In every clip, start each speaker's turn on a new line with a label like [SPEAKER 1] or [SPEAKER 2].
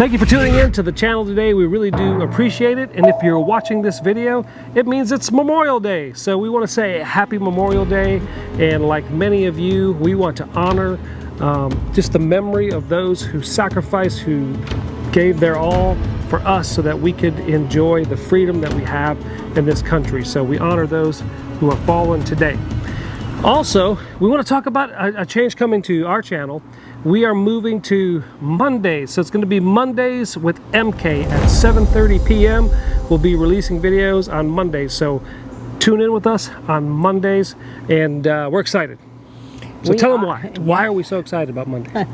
[SPEAKER 1] Thank you for tuning in to the channel today. We really do appreciate it. And if you're watching this video, it means it's Memorial Day. So we want to say happy Memorial Day. And like many of you, we want to honor just the memory of those who sacrificed, who gave their all for us so that we could enjoy the freedom that we have in this country. So we honor those who have fallen today. Also, we want to talk about a change coming to our channel. We are moving to Mondays, so it's going to be Mondays with MK at 7:30 p.m. We'll be releasing videos on Mondays, so tune in with us on Mondays, and we're excited. So tell them why. Why are we so excited about Mondays?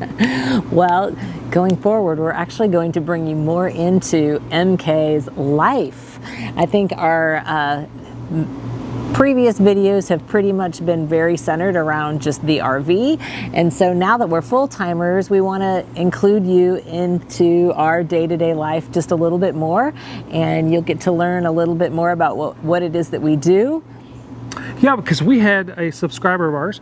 [SPEAKER 2] Well, going forward, we're actually going to bring you more into MK's life. I think our previous videos have pretty much been very centered around just the RV, and so now that we're full-timers, we want to include you into our day-to-day life just a little bit more, and you'll get to learn a little bit more about what it is that we do.
[SPEAKER 1] Yeah, because we had a subscriber of ours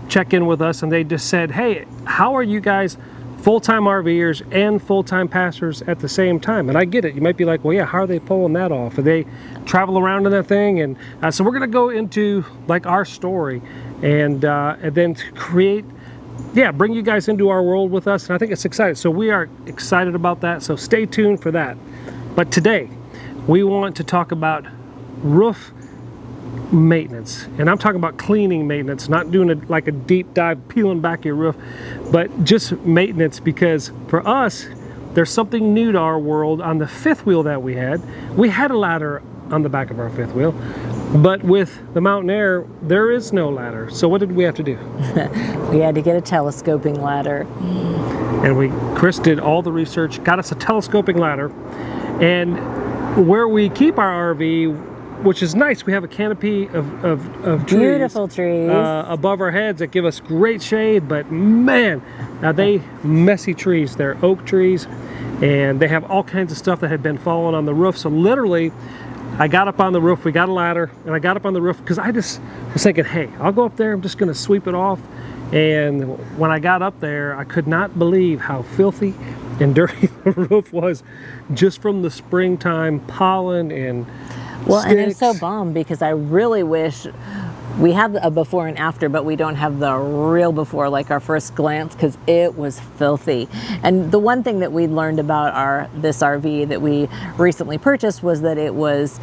[SPEAKER 1] check in with us, and they just said, hey, how are you guys full-time RVers and full-time pastors at the same time? And I get it. You might be like, well, yeah, how are they pulling that off? And they travel around in that thing. And so we're going to go into like our story and then create, bring you guys into our world with us. And I think it's exciting. So we are excited about that. So stay tuned for that. But today we want to talk about roof maintenance, and I'm talking about cleaning maintenance, not doing like a deep dive peeling back your roof, but just maintenance, because for us there's something new to our world. On the fifth wheel that we had a ladder on the back of our fifth wheel, but with the Mountain Air there is no ladder. So what did we have to do?
[SPEAKER 2] We had to get a telescoping ladder,
[SPEAKER 1] and Chris did all the research, got us a telescoping ladder, and where we keep our RV, which is nice, we have a canopy of trees,
[SPEAKER 2] beautiful trees
[SPEAKER 1] above our heads that give us great shade. But man, now they messy trees. They're oak trees, and they have all kinds of stuff that had been falling on the roof. So literally, I got up on the roof, we got a ladder, and I got up on the roof because I just was thinking, hey, I'll go up there, I'm just going to sweep it off. And when I got up there, I could not believe how filthy and dirty the roof was, just from the springtime pollen and
[SPEAKER 2] well,
[SPEAKER 1] sticks.
[SPEAKER 2] And I'm so bummed because I really wish we have a before and after, but we don't have the real before, like our first glance, because it was filthy. And the one thing that we learned about this RV that we recently purchased was that it was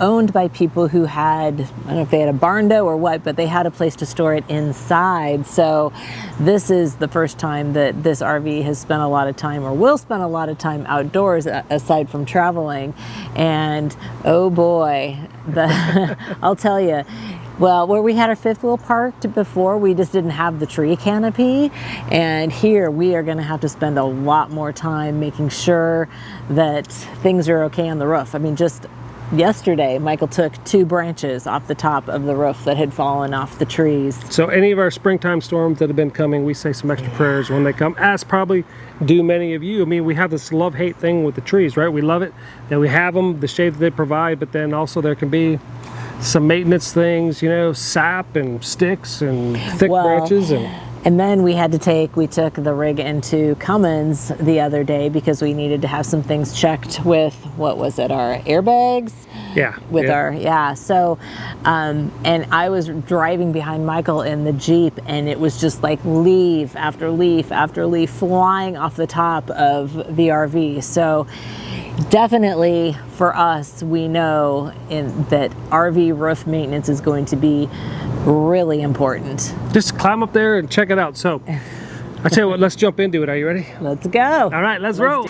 [SPEAKER 2] owned by people who had, I don't know if they had a barn dough or what, but they had a place to store it inside. So this is the first time that this RV has spent a lot of time, or will spend a lot of time outdoors aside from traveling. And oh boy, I'll tell you, well, where we had our fifth wheel parked before, we just didn't have the tree canopy. And here we are going to have to spend a lot more time making sure that things are okay on the roof. I mean, just yesterday, Michael took 2 branches off the top of the roof that had fallen off the trees.
[SPEAKER 1] So any of our springtime storms that have been coming, we say some extra prayers when they come, as probably do many of you. I mean, we have this love-hate thing with the trees, right? We love it, and we have them, the shade that they provide, but then also there can be some maintenance things, you know, sap and sticks and thick branches.
[SPEAKER 2] And then we took the rig into Cummins the other day because we needed to have some things checked with, what was it, our airbags?
[SPEAKER 1] Yeah.
[SPEAKER 2] So, and I was driving behind Michael in the Jeep, and it was just like leaf after leaf after leaf flying off the top of the RV. So definitely for us, we know that RV roof maintenance is going to be really important.
[SPEAKER 1] Just climb up there and check it out. So I tell you what, let's jump into it. Are you ready?
[SPEAKER 2] Let's go.
[SPEAKER 1] All right, let's roll.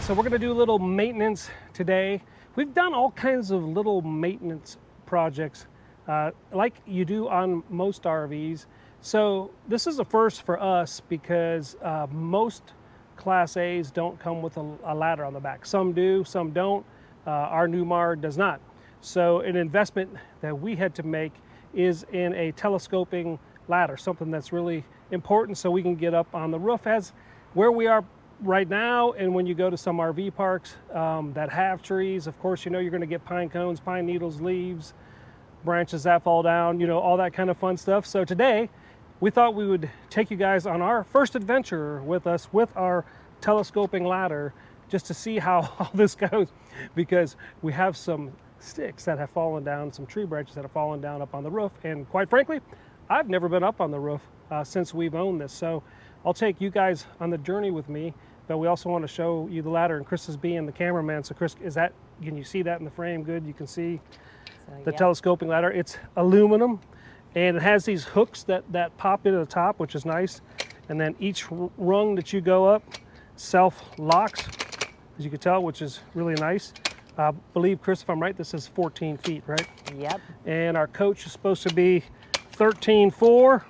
[SPEAKER 1] So we're going to do a little maintenance today. We've done all kinds of little maintenance projects like you do on most RVs. So this is a first for us because most Class A's don't come with a ladder on the back. Some do, some don't. Our Newmar does not. So an investment that we had to make is in a telescoping ladder, something that's really important so we can get up on the roof as where we are right now. And when you go to some RV parks that have trees, of course, you know, you're going to get pine cones, pine needles, leaves, branches that fall down, you know, all that kind of fun stuff. So today we thought we would take you guys on our first adventure with us with our telescoping ladder, just to see how all this goes, because we have some sticks that have fallen down, some tree branches that have fallen down up on the roof. And quite frankly, I've never been up on the roof since we've owned this. So I'll take you guys on the journey with me, but we also want to show you the ladder, and Chris is being the cameraman. So Chris, can you see that in the frame? Good, you can see the telescoping ladder. It's aluminum, and it has these hooks that pop into the top, which is nice. And then each rung that you go up self-locks, as you can tell, which is really nice. I believe, Chris, if I'm right, this is 14 feet, right?
[SPEAKER 2] Yep.
[SPEAKER 1] And our coach is supposed to be 13.4.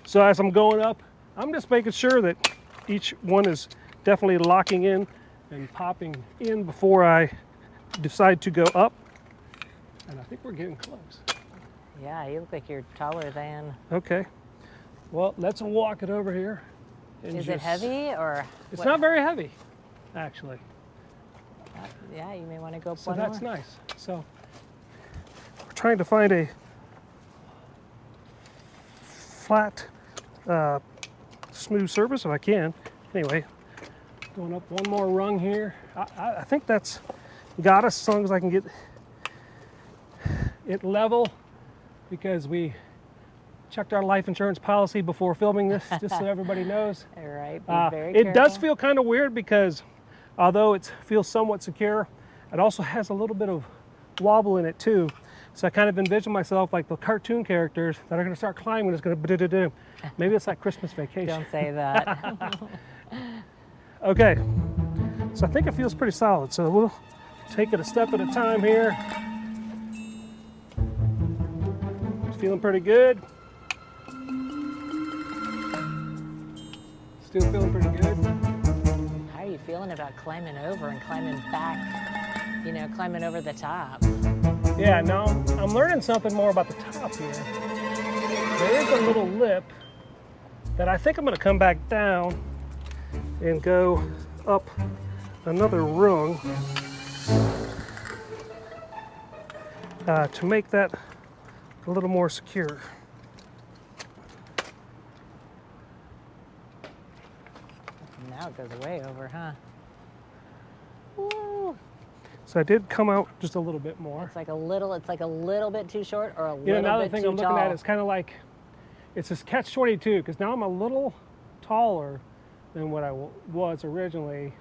[SPEAKER 1] So as I'm going up, I'm just making sure that each one is definitely locking in and popping in before I decide to go up. And I think we're getting close.
[SPEAKER 2] Yeah, you look like you're taller than.
[SPEAKER 1] Okay. Well, let's walk it over here.
[SPEAKER 2] Is it heavy or?
[SPEAKER 1] It's
[SPEAKER 2] what?
[SPEAKER 1] not very heavy, actually.
[SPEAKER 2] Yeah, you may want to go up
[SPEAKER 1] So
[SPEAKER 2] one
[SPEAKER 1] that's
[SPEAKER 2] more.
[SPEAKER 1] nice. So we're trying to find a flat, smooth surface if I can. Anyway, going up one more rung here. I think that's got us as long as I can get it level, because we checked our life insurance policy before filming this, just so everybody knows.
[SPEAKER 2] All right, be very
[SPEAKER 1] It does
[SPEAKER 2] careful.
[SPEAKER 1] feel kind of weird because although it feels somewhat secure, it also has a little bit of wobble in it too. So I kind of envision myself like the cartoon characters that are going to start climbing. It's going to do. Maybe it's like Christmas Vacation.
[SPEAKER 2] Don't say that.
[SPEAKER 1] Okay, so I think it feels pretty solid. So we'll take it a step at a time here. It's feeling pretty good. Still feeling pretty good.
[SPEAKER 2] How are you feeling about climbing over and climbing back, you know, climbing over the top?
[SPEAKER 1] Yeah, no, I'm learning something more about the top here. There is a little lip that I think I'm going to come back down and go up another rung to make that a little more secure.
[SPEAKER 2] Now it goes way over, huh? Woo.
[SPEAKER 1] So I did come out just a little bit more.
[SPEAKER 2] It's like a little bit too short or a
[SPEAKER 1] You know,
[SPEAKER 2] little
[SPEAKER 1] another
[SPEAKER 2] bit
[SPEAKER 1] thing
[SPEAKER 2] too
[SPEAKER 1] I'm looking
[SPEAKER 2] tall.
[SPEAKER 1] at is kind of like, it's this catch-22, because now I'm a little taller than what I was originally,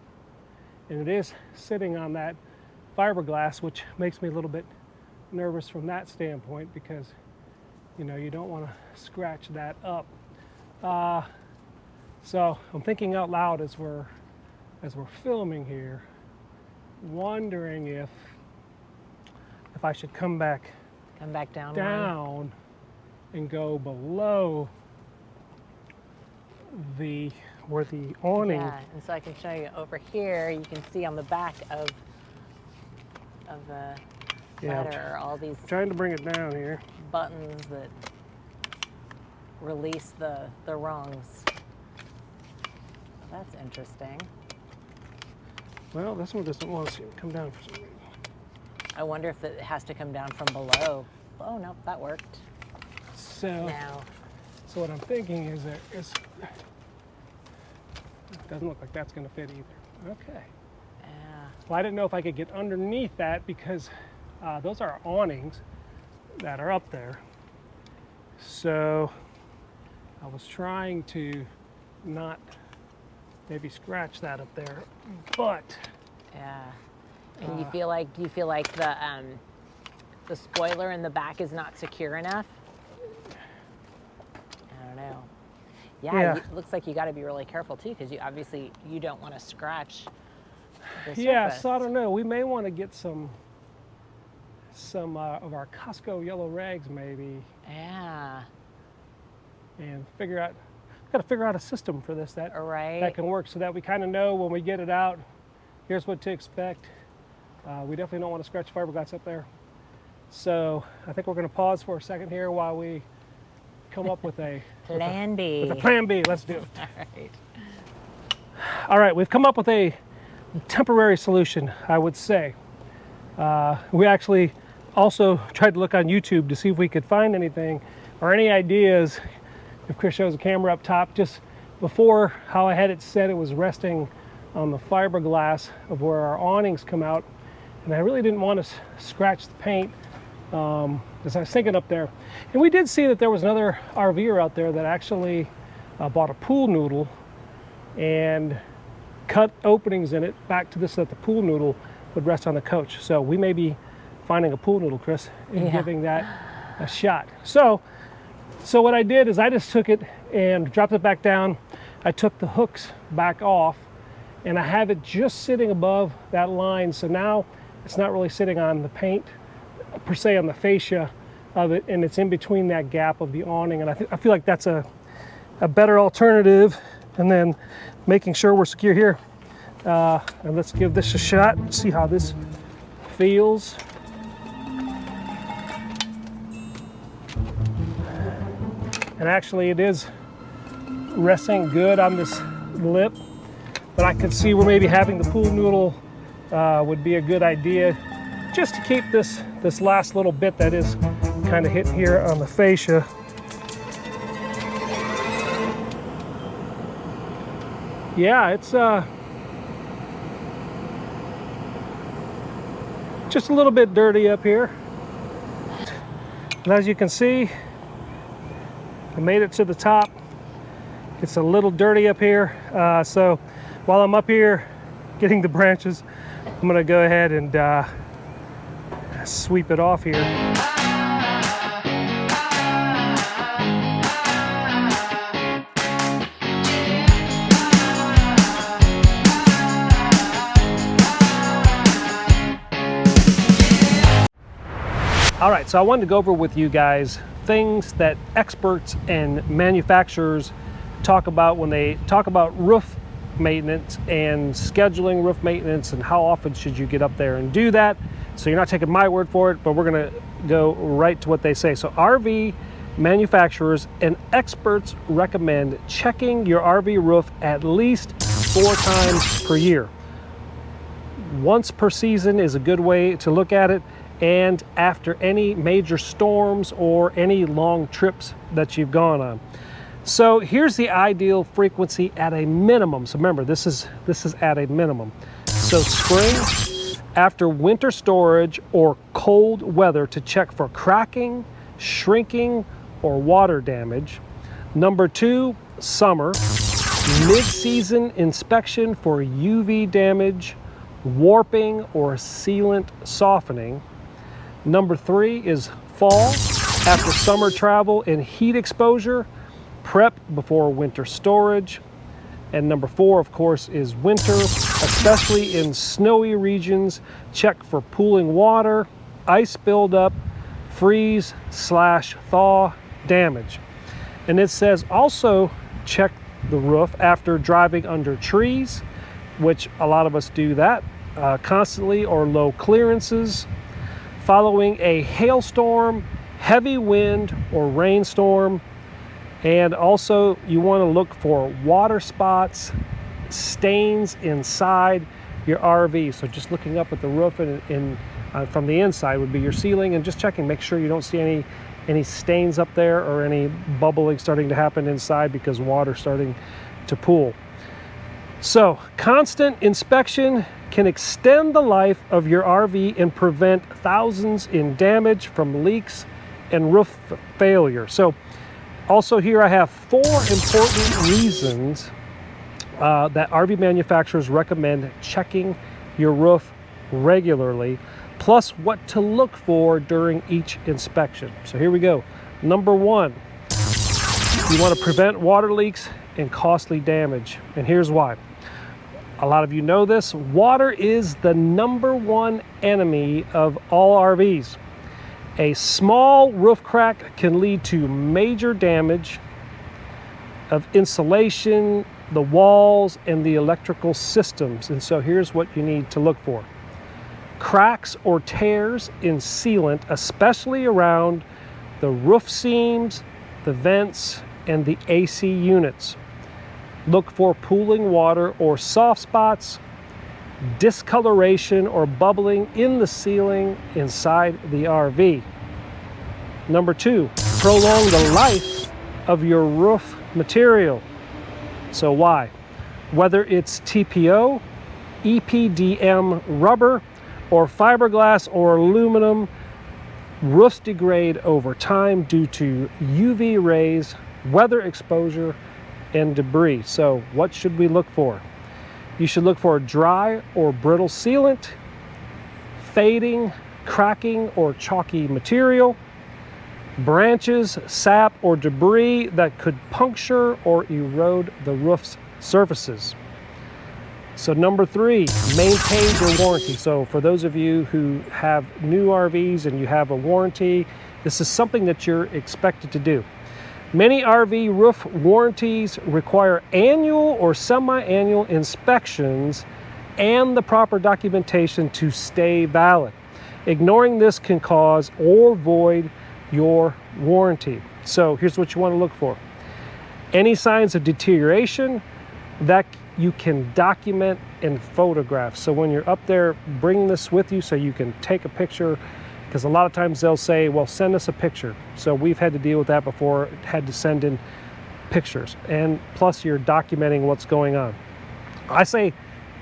[SPEAKER 1] and it is sitting on that fiberglass, which makes me a little bit nervous from that standpoint, because you know, you don't want to scratch that up. So I'm thinking out loud as we're filming here, wondering if I should come back
[SPEAKER 2] down.
[SPEAKER 1] down and go below where the awning.
[SPEAKER 2] Yeah, and so I can show you over here. You can see on the back of the ladder all these
[SPEAKER 1] Trying to bring it down here.
[SPEAKER 2] buttons that release the rungs. That's interesting.
[SPEAKER 1] Well, this one doesn't want to come down for some reason.
[SPEAKER 2] I wonder if it has to come down from below. Oh no, that worked.
[SPEAKER 1] So
[SPEAKER 2] Now,
[SPEAKER 1] what I'm thinking is that it doesn't look like that's going to fit either. Okay.
[SPEAKER 2] yeah,
[SPEAKER 1] Well, I didn't know if I could get underneath that, because those are awnings that are up there. So I was trying to not maybe scratch that up there, but
[SPEAKER 2] yeah. And you feel like the spoiler in the back is not secure enough? I don't know. Yeah. It looks like you got to be really careful too, because you don't want to scratch the surface.
[SPEAKER 1] So I don't know. We may want to get some of our Costco yellow rags maybe,
[SPEAKER 2] Yeah.
[SPEAKER 1] and figure out, got to figure out a system for this that can work, so that we kind of know when we get it out, here's what to expect. We definitely don't want to scratch fiberglass up there. So I think we're going to pause for a second here while we come up with a
[SPEAKER 2] plan B.
[SPEAKER 1] With a plan B. Let's do it.
[SPEAKER 2] All right.
[SPEAKER 1] All right, we've come up with a temporary solution, I would say. We actually also tried to look on YouTube to see if we could find anything or any ideas. If Chris shows the camera up top, just before, how I had it set, it was resting on the fiberglass of where our awnings come out, and I really didn't want to scratch the paint as I was thinking up there. And we did see that there was another RVer out there that actually bought a pool noodle and cut openings in it back to this, so that the pool noodle would rest on the coach. So we may be finding a pool noodle, Chris, and giving that a shot. So what I did is I just took it and dropped it back down. I took the hooks back off, and I have it just sitting above that line. So now it's not really sitting on the paint per se, on the fascia of it, and it's in between that gap of the awning. And I feel like that's a better alternative. And then making sure we're secure here. And let's give this a shot and see how this feels. And actually it is resting good on this lip, but I could see where maybe having the pool noodle would be a good idea, just to keep this last little bit that is kind of hitting here on the fascia. Yeah, it's just a little bit dirty up here. And as you can see, I made it to the top. It's a little dirty up here. So while I'm up here getting the branches, I'm gonna go ahead and sweep it off here. All right, so I wanted to go over with you guys things that experts and manufacturers talk about when they talk about roof maintenance and scheduling roof maintenance, and how often should you get up there and do that. So you're not taking my word for it, but we're gonna go right to what they say. So RV manufacturers and experts recommend checking your RV roof at least 4 times per year. Once per season is a good way to look at it, and after any major storms or any long trips that you've gone on. So here's the ideal frequency at a minimum. So remember, this is at a minimum. So spring, after winter storage or cold weather, to check for cracking, shrinking, or water damage. Number 2, summer, mid-season inspection for UV damage, warping, or sealant softening. Number 3 is fall, after summer travel and heat exposure, prep before winter storage. And number 4, of course, is winter, especially in snowy regions. Check for pooling water, ice buildup, freeze/thaw damage. And it says also check the roof after driving under trees, which a lot of us do that constantly, or low clearances, following a hailstorm, heavy wind, or rainstorm. And also you want to look for water spots, stains inside your RV. So just looking up at the roof and from the inside would be your ceiling, and just checking, make sure you don't see any stains up there or any bubbling starting to happen inside because water's starting to pool. So constant inspection can extend the life of your RV and prevent thousands in damage from leaks and roof failure. So also here I have 4 important reasons that RV manufacturers recommend checking your roof regularly, plus what to look for during each inspection. So here we go. Number 1, you want to prevent water leaks and costly damage. And here's why. A lot of you know this. Water is the #1 enemy of all RVs. A small roof crack can lead to major damage. of insulation, the walls, and the electrical systems. And so here's what you need to look for. Cracks or tears in sealant, especially around the roof seams, the vents, and the AC units. Look for pooling water or soft spots, discoloration or bubbling in the ceiling inside the RV. Number 2, prolong the life of your roof material. So why? Whether it's TPO, EPDM rubber, or fiberglass or aluminum, roofs degrade over time due to UV rays, weather exposure, and debris. So what should we look for? You should look for dry or brittle sealant, fading, cracking, or chalky material, branches, sap, or debris that could puncture or erode the roof's surfaces. So number 3, maintain your warranty. So for those of you who have new RVs and you have a warranty, this is something that you're expected to do. Many RV roof warranties require annual or semi-annual inspections and the proper documentation to stay valid. Ignoring this can cause or void your warranty. So here's what you want to look for. Any signs of deterioration that you can document and photograph. So when you're up there, bring this with you so you can take a picture, because a lot of times they'll say, well, send us a picture. So we've had to deal with that before, had to send in pictures. And plus you're documenting what's going on. I say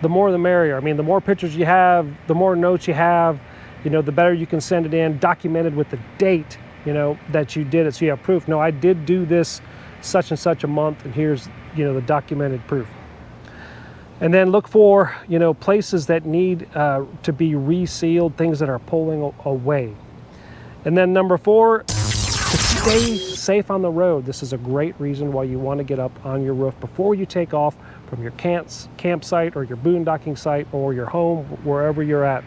[SPEAKER 1] the more the merrier. I mean, the more pictures you have, the more notes you have, you know, the better you can send it in, documented with the date, you know, that you did it. So you have proof. No, I did do this such and such a month, and here's, you know, the documented proof. And then look for, you know, places that need to be resealed, things that are pulling away. And then number 4, to stay safe on the road. This is a great reason why you want to get up on your roof before you take off from your campsite or your boondocking site or your home, wherever you're at.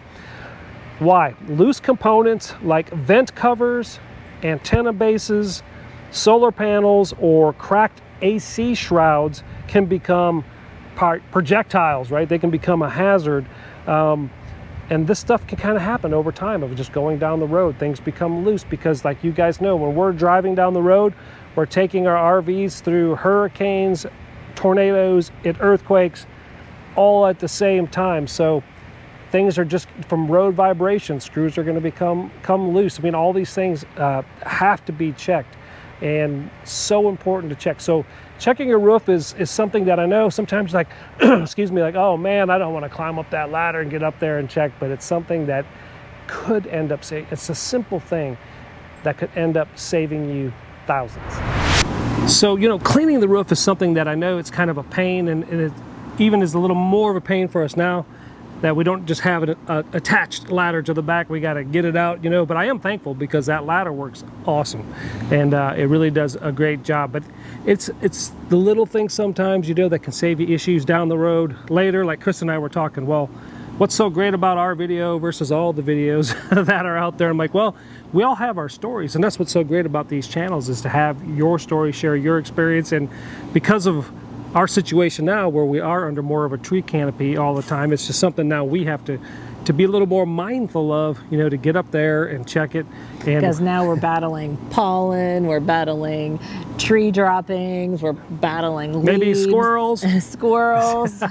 [SPEAKER 1] Why? Loose components like vent covers, antenna bases, solar panels, or cracked AC shrouds can become projectiles, right? They can become a hazard. And this stuff can kind of happen over time of just going down the road. Things become loose because, like you guys know, when we're driving down the road, we're taking our RVs through hurricanes, tornadoes, and earthquakes all at the same time. So things are just from road vibration. Screws are going to become loose. I mean, all these things have to be checked, and so important to check. So checking your roof is something that I know sometimes, like, excuse me, like, oh man, I don't want to climb up that ladder and get up there and check, but it's something that could end up saving. It's a simple thing that could end up saving you thousands. So, you know, cleaning the roof is something that I know it's kind of a pain, and it even is a little more of a pain for us now that we don't just have an attached ladder to the back. We got to get it out, you know, but I am thankful because that ladder works awesome, and it really does a great job. But it's the little things sometimes, you know, that can save you issues down the road later. Like Chris and I were talking, well, what's so great about our video versus all the videos that are out there? I'm like, well, we all have our stories, and that's what's so great about these channels, is to have your story, share your experience. And because of our situation now, where we are under more of a tree canopy all the time, it's just something now we have to be a little more mindful of, you know, to get up there and check it. And
[SPEAKER 2] because now we're battling pollen, we're battling tree droppings, we're battling leaves.
[SPEAKER 1] Maybe squirrels.
[SPEAKER 2] Squirrels.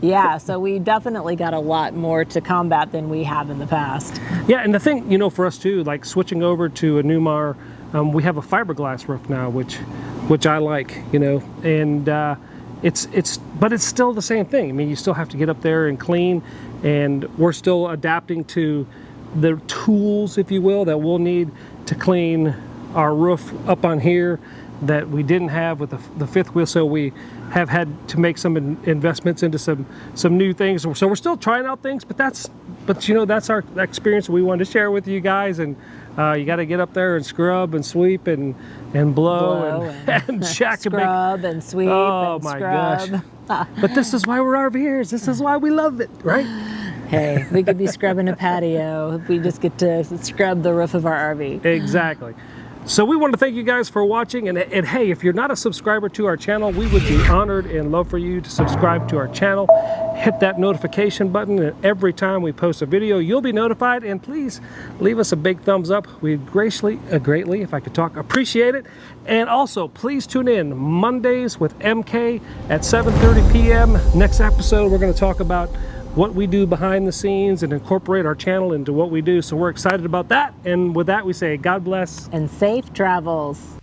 [SPEAKER 2] Yeah, so we definitely got a lot more to combat than we have in the past.
[SPEAKER 1] Yeah, and the thing, you know, for us too, like switching over to a Newmar, we have a fiberglass roof now, which I like, you know, and but it's still the same thing. I mean, you still have to get up there and clean, and we're still adapting to the tools, if you will, that we'll need to clean our roof up on here that we didn't have with the fifth wheel. So we have had to make some investments into some new things. So we're still trying out things, but you know, that's our experience we wanted to share with you guys. And you got to get up there and scrub and sweep and blow and check.
[SPEAKER 2] Scrub and sweep and scrub.
[SPEAKER 1] Gosh. But this is why we're RVers. This is why we love it, right?
[SPEAKER 2] Hey, we could be scrubbing a patio if we just get to scrub the roof of our RV.
[SPEAKER 1] Exactly. So we want to thank you guys for watching, and hey, if you're not a subscriber to our channel, we would be honored and love for you to subscribe to our channel. Hit that notification button, and every time we post a video, you'll be notified. And please leave us a big thumbs up. We'd greatly, if I could talk, appreciate it. And also, please tune in Mondays with MK at 7:30 p.m. Next episode, we're going to talk about what we do behind the scenes and incorporate our channel into what we do. So we're excited about that. And with that, we say God bless
[SPEAKER 2] And safe travels.